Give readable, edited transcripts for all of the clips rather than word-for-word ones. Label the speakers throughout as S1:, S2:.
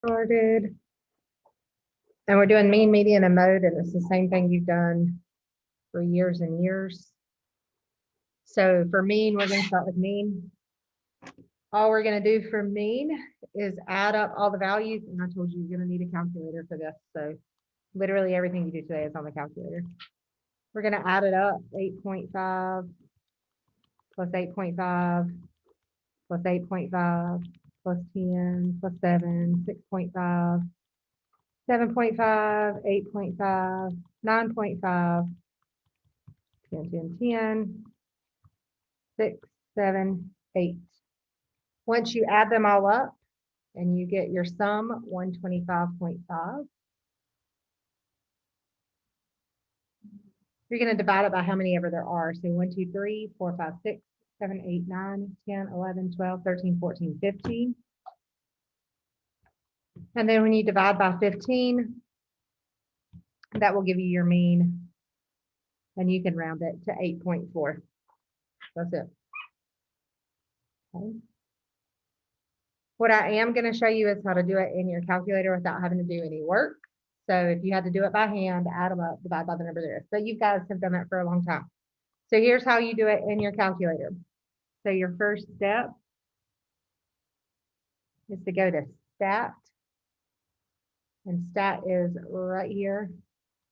S1: started. And we're doing mean, median, and mode, and it's the same thing you've done for years and years. So for mean, we're going to start with mean. All we're going to do for mean is add up all the values. And I told you you're going to need a calculator for this. So literally everything you do today is on the calculator. We're going to add it up, 8.5 plus 8.5 plus 8.5 plus 10 plus 7, 6.5, 7.5, 8.5, 9.5, 10, 10, 10, 6, 7, 8. Once you add them all up and you get your sum, 125.5, you're going to divide it by how many ever there are. So 1, 2, 3, 4, 5, 6, 7, 8, 9, 10, 11, 12, 13, 14, 15. And then when you divide by 15, that will give you your mean. And you can round it to 8.4. That's it. Okay. What I am going to show you is how to do it in your calculator without having to do any work. So if you had to do it by hand, add them up, divide by the number there. So you guys have done that for a long time. So here's how you do it in your calculator. So your first step is to go to stat. And stat is right here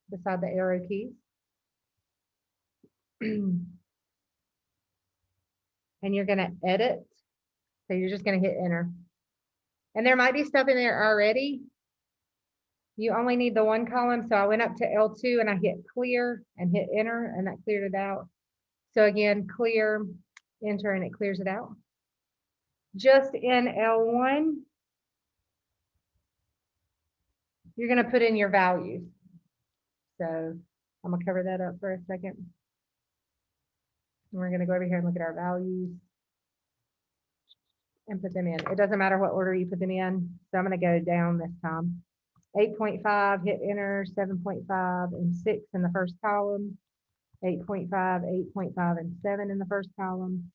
S1: beside the arrow keys. And you're going to edit. So you're just going to hit enter. And there might be stuff in there already. You only need the one column. So I went up to L2 and I hit clear and hit enter, and that cleared it out. So again, clear, enter, and it clears it out. Just in L1, you're going to put in your values. So I'm going to cover that up for a second. And we're going to go over here and look at our values and put them in. It doesn't matter what order you put them in. So I'm going to go down this time. 8.5, hit enter, 7.5 and 6 in the first column. 8.5, 8.5 and 7 in the first column.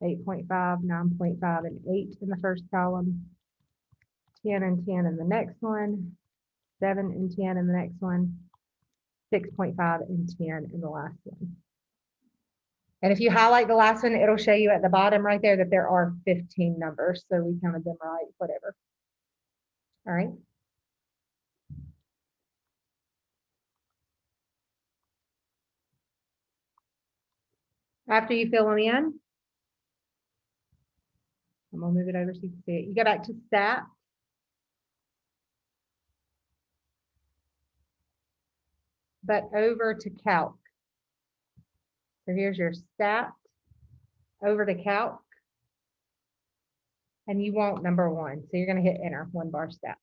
S1: 8.5, 9.5 and 8 in the first column. 10 and 10 in the next one. 7 and 10 in the next one. 6.5 and 10 in the last one. And if you highlight the last one, it'll show you at the bottom right there that there are 15 numbers. So we counted them right, whatever. All right. After you fill them in, I'm going to move it over so you can see it. You go back to stat. But over to calc. So here's your stat, over to calc, and you want number 1. So you're going to hit enter, 1 bar stat.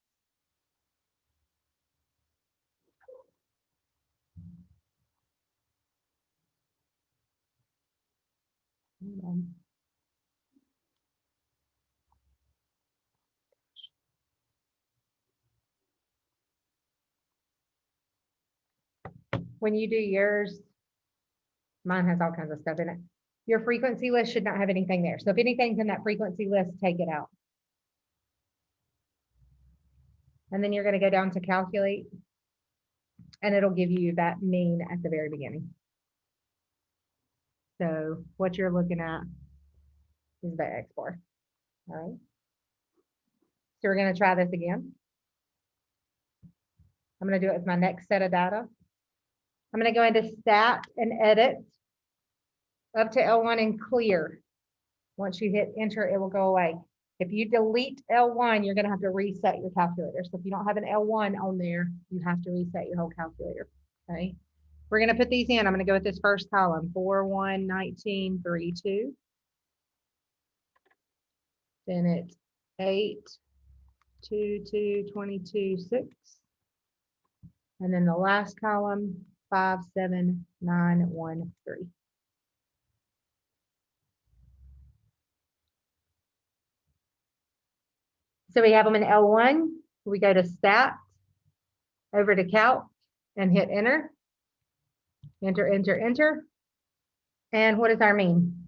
S1: When you do yours, mine has all kinds of stuff in it. Your frequency list should not have anything there. So if anything's in that frequency list, take it out. And then you're going to go down to calculate, and it'll give you that mean at the very beginning. So what you're looking at is the X bar. All right. So we're going to try this again. I'm going to do it with my next set of data. I'm going to go into stat and edit up to L1 and clear. Once you hit enter, it will go away. If you delete L1, you're going to have to reset your calculator. So if you don't have an L1 on there, you have to reset your whole calculator. Okay. We're going to put these in. I'm going to go with this first column, 4, 1, 19, 3, 2. Then it's 8, 2, 2, 22, 6. And then the last column, 5, 7, 9, 1, 3. So we have them in L1. We go to stat, over to calc, and hit enter. Enter, enter, enter. And what is our mean?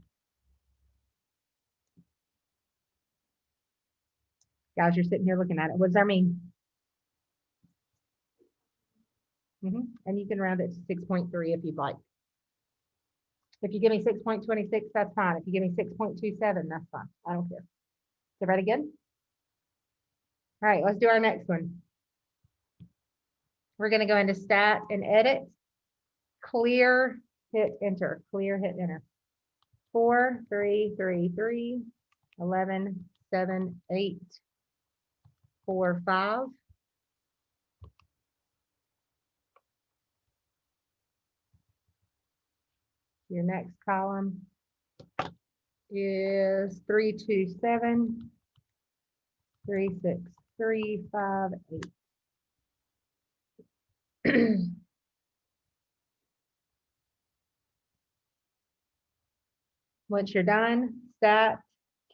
S1: Guys, you're sitting here looking at it. What does that mean? And you can round it to 6.3 if you'd like. If you give me 6.26, that's fine. If you give me 6.27, that's fine. I don't care. Everybody good? All right, let's do our next one. We're going to go into stat and edit. Clear, hit enter. Clear, hit enter. 4, 3, 3, 3, 11, 7, 8, 4, 5. Your next column is 3, 2, 7, 3, 6, 3, 5, 8. Once you're done, stat,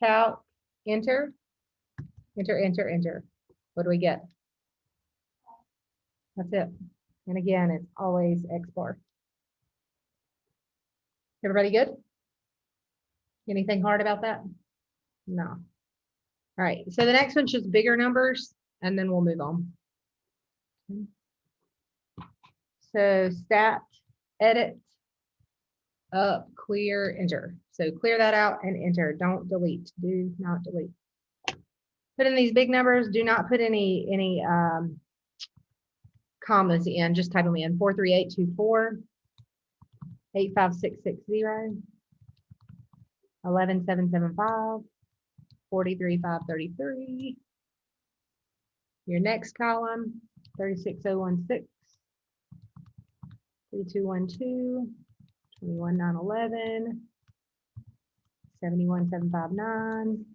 S1: calc, enter, enter, enter, enter. What do we get? That's it. And again, it's always X bar. Everybody good? Anything hard about that? No. All right, so the next one's just bigger numbers, and then we'll move on. So stat, edit, up, clear, enter. So clear that out and enter. Don't delete. Do not delete. Put in these big numbers. Do not put any commas in. Just type them in. 43824, 85660, 11775, 43533. Your next column, 36016, 3212, 21911, 71759.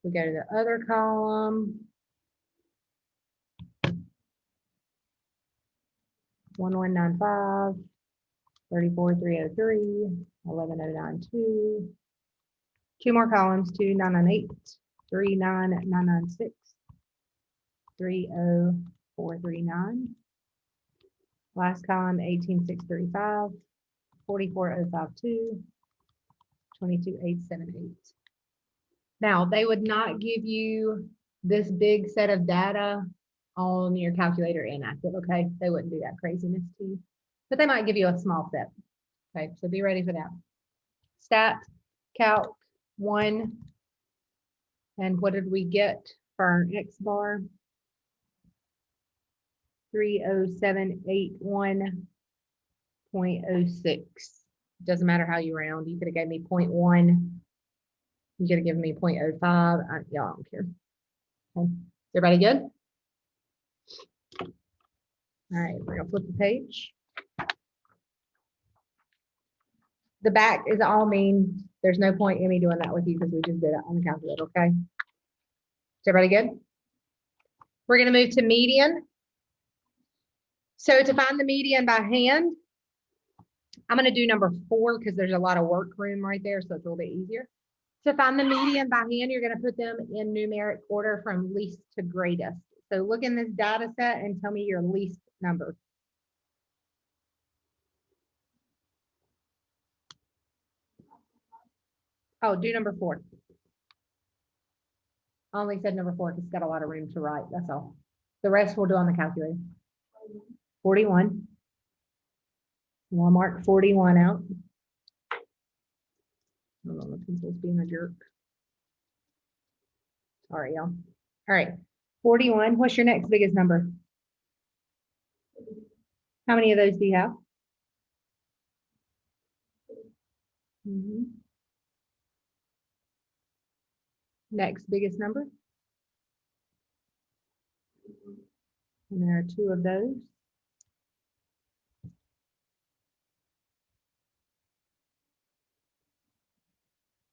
S1: We go to the other column. 1195, 34303, 11092. Two more columns, 2998, 39996, 30439. Last column, 18635, 44052, 22878. Now, they would not give you this big set of data on your calculator inactive, okay? They wouldn't do that craziness to you, but they might give you a small set. Okay, so be ready for that. Stat, calc, 1. And what did we get for our X bar? 30781.06. Doesn't matter how you round. You could have gave me 0.1. You could have given me 0.05. Y'all don't care. Okay. Everybody good? All right, we're gonna flip the page. The back is all mean. There's no point in me doing that with you because we just did it on the calculator, okay? Is everybody good? We're gonna move to median. So to find the median by hand, I'm gonna do number 4 because there's a lot of work room right there, so it's a little bit easier. To find the median by hand, you're gonna put them in numeric order from least to greatest. So look in this data set and tell me your least number. Oh, do number 4. I only said number 4 because it's got a lot of room to write, that's all. The rest we'll do on the calculator. 41. We'll mark 41 out. Hold on, the pencil's being a jerk. Sorry, y'all. All right, 41. What's your next biggest number? How many of those do you have? Next biggest number? And there are 2 of those.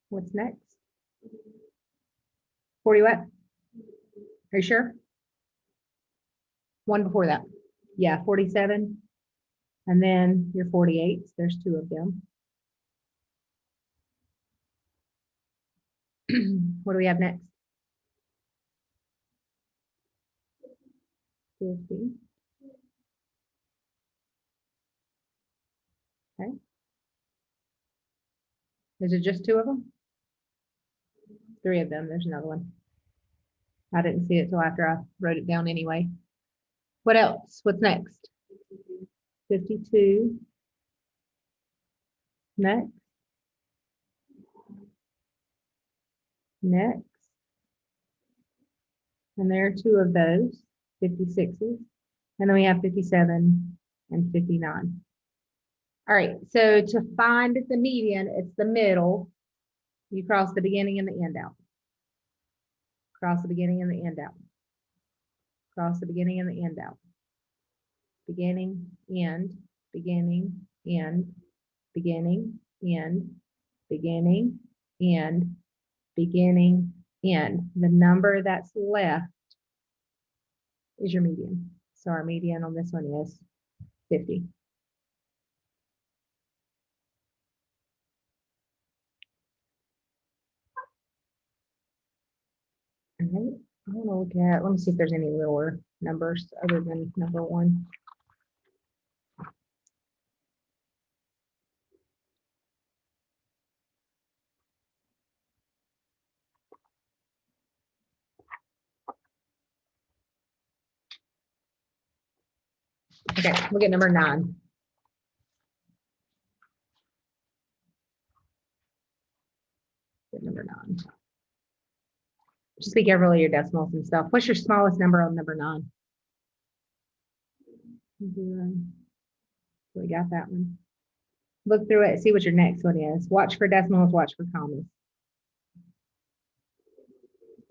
S1: What's next? 40 what? Are you sure? One before that. Yeah, 47. And then your 48s. There's 2 of them. What do we have next? 50. Okay. Is it just 2 of them? 3 of them. There's another one. I didn't see it till after I wrote it down anyway. What else? What's next? 52. Next. Next. And there are two of those, 56s. And then we have 57 and 59. All right, so to find the median, it's the middle. You cross the beginning and the end out. Cross the beginning and the end out. Cross the beginning and the end out. Beginning, end, beginning, end, beginning, end, beginning, end, beginning, end. The number that's left is your median. So our median on this one is 50. All right, I want to look at, let me see if there's any lower numbers other than number 1. Okay, look at number 9. Get number 9. Just be careful of your decimals and stuff. What's your smallest number on number 9? 0. So we got that one. Look through it, see what your next one is. Watch for decimals, watch for commas.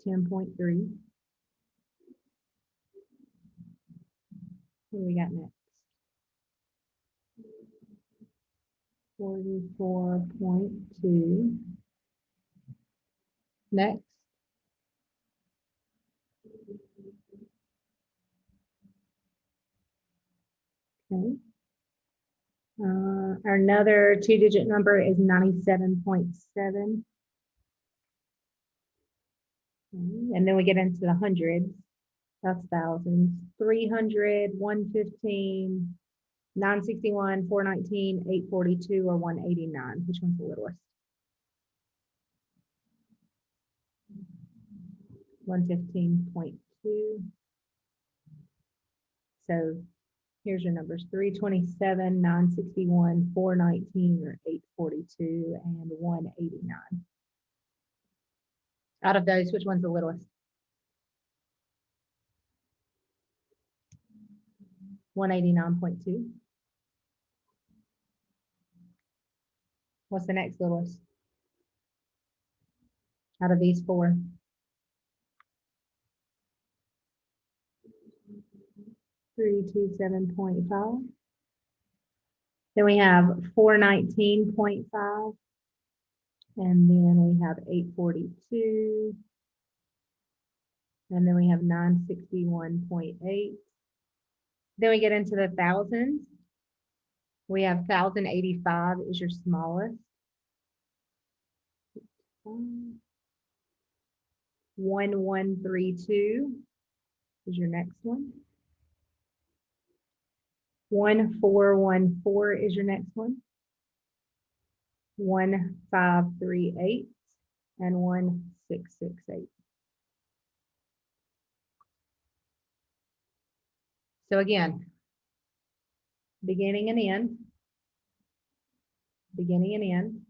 S1: 10.3. What do we got next? 44.2. Next. Okay. Another 2-digit number is 97.7. And then we get into the hundreds. That's thousands. 300, 115, 961, 419, 842, or 189. Which one's the littlest? 115.2. So here's your numbers: 327, 961, 419, or 842, and 189. Out of those, which one's the littlest? 189.2. What's the next littlest out of these 4? 327.5. Then we have 419.5. And then we have 842. And then we have 961.8. Then we get into the thousands. We have 1,085 is your smallest. 1132 is your next one. 1414 is your next one. 1538 and 1668. So again, beginning and end, beginning and end,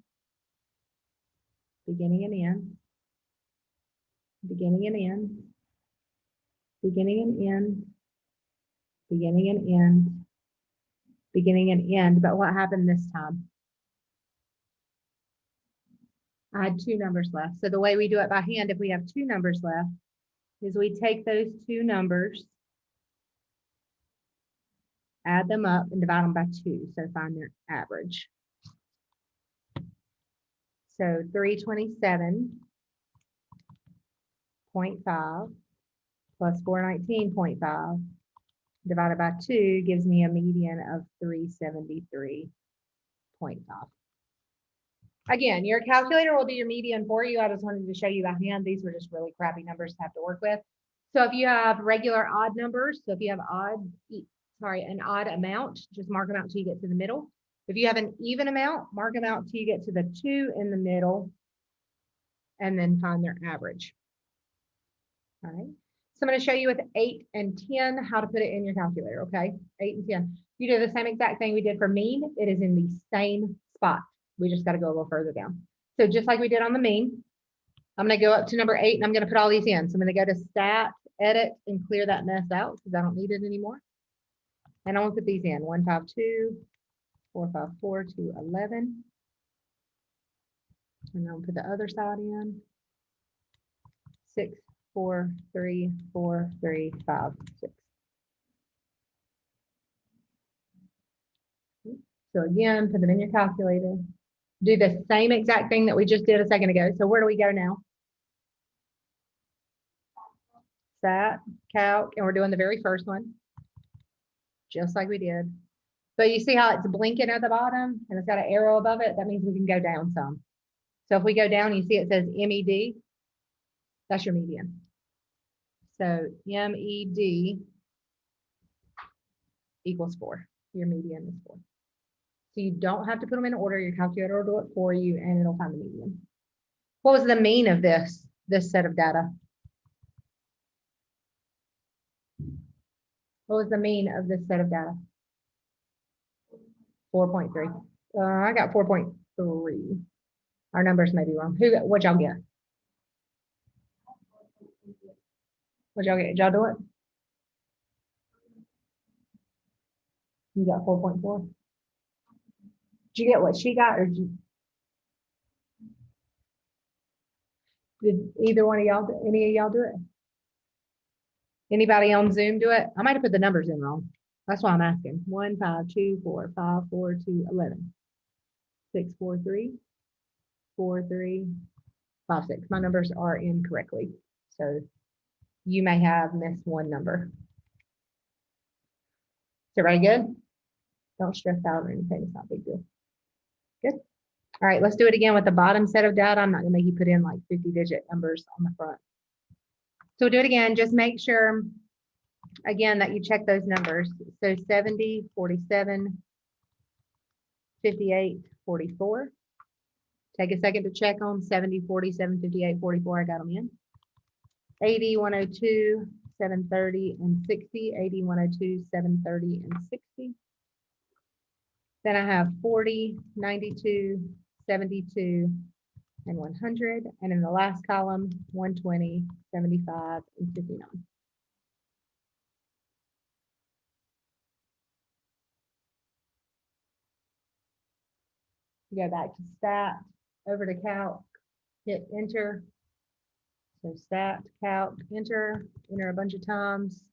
S1: beginning and end, beginning and end, beginning and end, beginning and end, beginning and end. But what happened this time? I had 2 numbers left. So the way we do it by hand, if we have 2 numbers left, is we take those 2 numbers, add them up, and divide them by 2. So find their average. So 327.5 plus 419.5 divided by 2 gives me a median of 373.5. Again, your calculator will do your median for you. I just wanted to show you by hand. These were just really crappy numbers to have to work with. So if you have regular odd numbers, so if you have an odd amount, just mark them out till you get to the middle. If you have an even amount, mark them out till you get to the 2 in the middle, and then find their average. All right. So I'm going to show you with 8 and 10 how to put it in your calculator, okay? 8 and 10. You do the same exact thing we did for mean. It is in the same spot. We just got to go a little further down. So just like we did on the mean, I'm going to go up to number 8 and I'm going to put all these in. So I'm going to go to stat, edit, and clear that mess out because I don't need it anymore. And I'm going to put these in 152, 454 to 11. And I'll put the other side in 6, 4, 3, 4, 3, 5, 6. So again, put them in your calculator. Do the same exact thing that we just did a second ago. So where do we go now? Stat, calc, and we're doing the very first one, just like we did. So you see how it's blinking at the bottom and it's got an arrow above it? That means we can go down some. So if we go down, you see it says MED. That's your median. So MED equals 4. Your median is 4. So you don't have to put them in order. Your calculator will do it for you and it'll find the median. What was the mean of this set of data? What was the mean of this set of data? 4.3. I got 4.3. Our numbers may be wrong. What'd y'all get? What'd y'all get? Did y'all do it? You got 4.4. Did you get what she got, or did either one of y'all, any of y'all do it? Anybody on Zoom do it? I might have put the numbers in wrong. That's why I'm asking. 1, 5, 2, 4, 5, 4, 2, 11. 6, 4, 3, 4, 3, 5, 6. My numbers are incorrectly. So you may have missed one number. Is everybody good? Don't stress out or anything. It's not a big deal. Good. All right, let's do it again with the bottom set of data. I'm not going to make you put in like 50-digit numbers on the front. So we'll do it again. Just make sure, again, that you check those numbers. So 70, 47, 58, 44. Take a second to check on 70, 47, 58, 44. I got them in. 80, 102, 730, and 60. 80, 102, 730, and 60. Then I have 40, 92, 72, and 100. And in the last column, 120, 75, and 59. You go back to stat, over to calc, hit enter. So stat, calc, enter a bunch of times.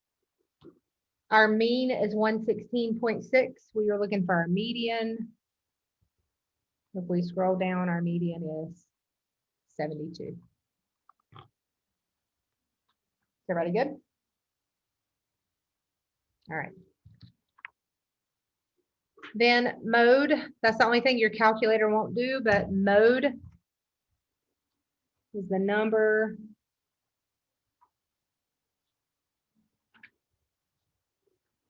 S1: Our mean is 116.6. We are looking for our median. If we scroll down, our median is 72. Is everybody good? All right. Then mode, that's the only thing your calculator won't do, but mode is the number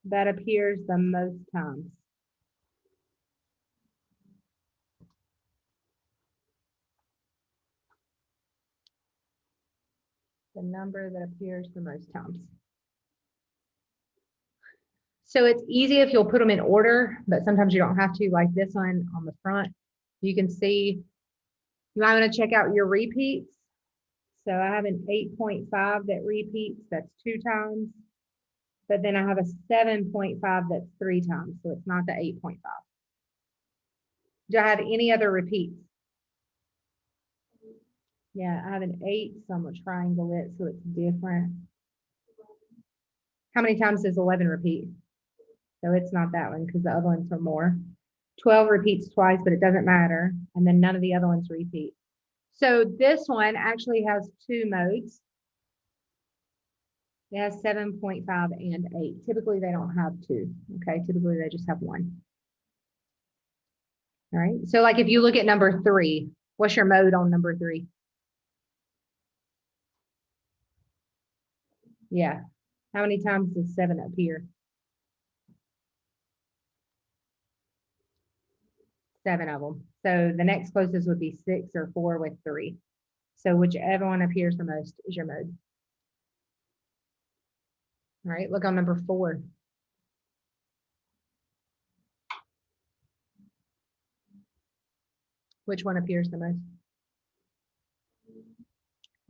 S1: that appears the most times. The number that appears the most times. So it's easy if you'll put them in order, but sometimes you don't have to, like this one on the front. You can see, you might want to check out your repeats. So I have an 8.5 that repeats, that's 2 times. But then I have a 7.5 that's 3 times, so it's not the 8.5. Do I have any other repeats? Yeah, I have an 8, so I'm going to triangle it so it's different. How many times does 11 repeat? So it's not that one because the other ones are more. 12 repeats twice, but it doesn't matter. And then none of the other ones repeat. So this one actually has 2 modes. It has 7.5 and 8. Typically, they don't have 2. Okay, typically they just have 1. All right. So like if you look at number 3, what's your mode on number 3? Yeah. How many times does 7 appear? 7 of them. So the next closest would be 6 or 4 with 3. So whichever one appears the most is your mode. All right, look on number 4. Which one appears the most?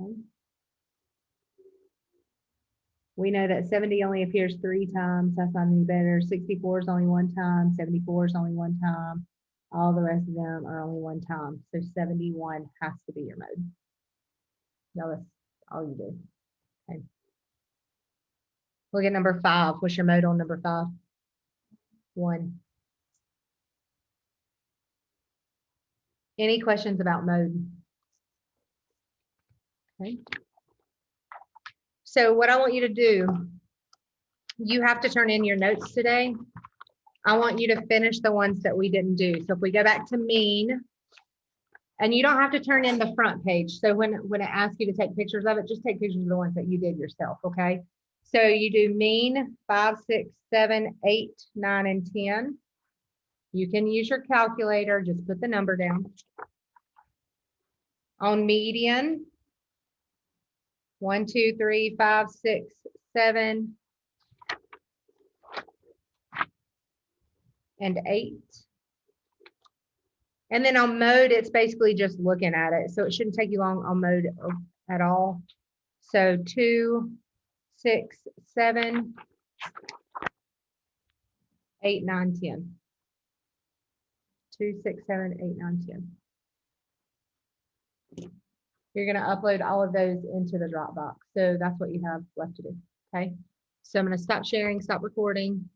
S1: Okay. We know that 70 only appears 3 times. That's not any better. 64 is only 1 time. 74 is only 1 time. All the rest of them are only 1 time. So 71 has to be your mode. No, that's all you do. Okay. Look at number 5. What's your mode on number 5? 1. Any questions about mode? Okay. So what I want you to do, you have to turn in your notes today. I want you to finish the ones that we didn't do. So if we go back to mean, and you don't have to turn in the front page. So when it asks you to take pictures of it, just take pictures of the ones that you did yourself, okay? So you do mean 5, 6, 7, 8, 9, and 10. You can use your calculator, just put the number down. On median, 1, 2, 3, 5, 6, 7, and 8. And then on mode, it's basically just looking at it. So it shouldn't take you long on mode at all. So 2, 6, 7, 8, 9, 10. 2, 6, 7, 8, 9, 10. You're going to upload all of those into the Dropbox. So that's what you have left to do. Okay. So I'm going to stop sharing, stop recording.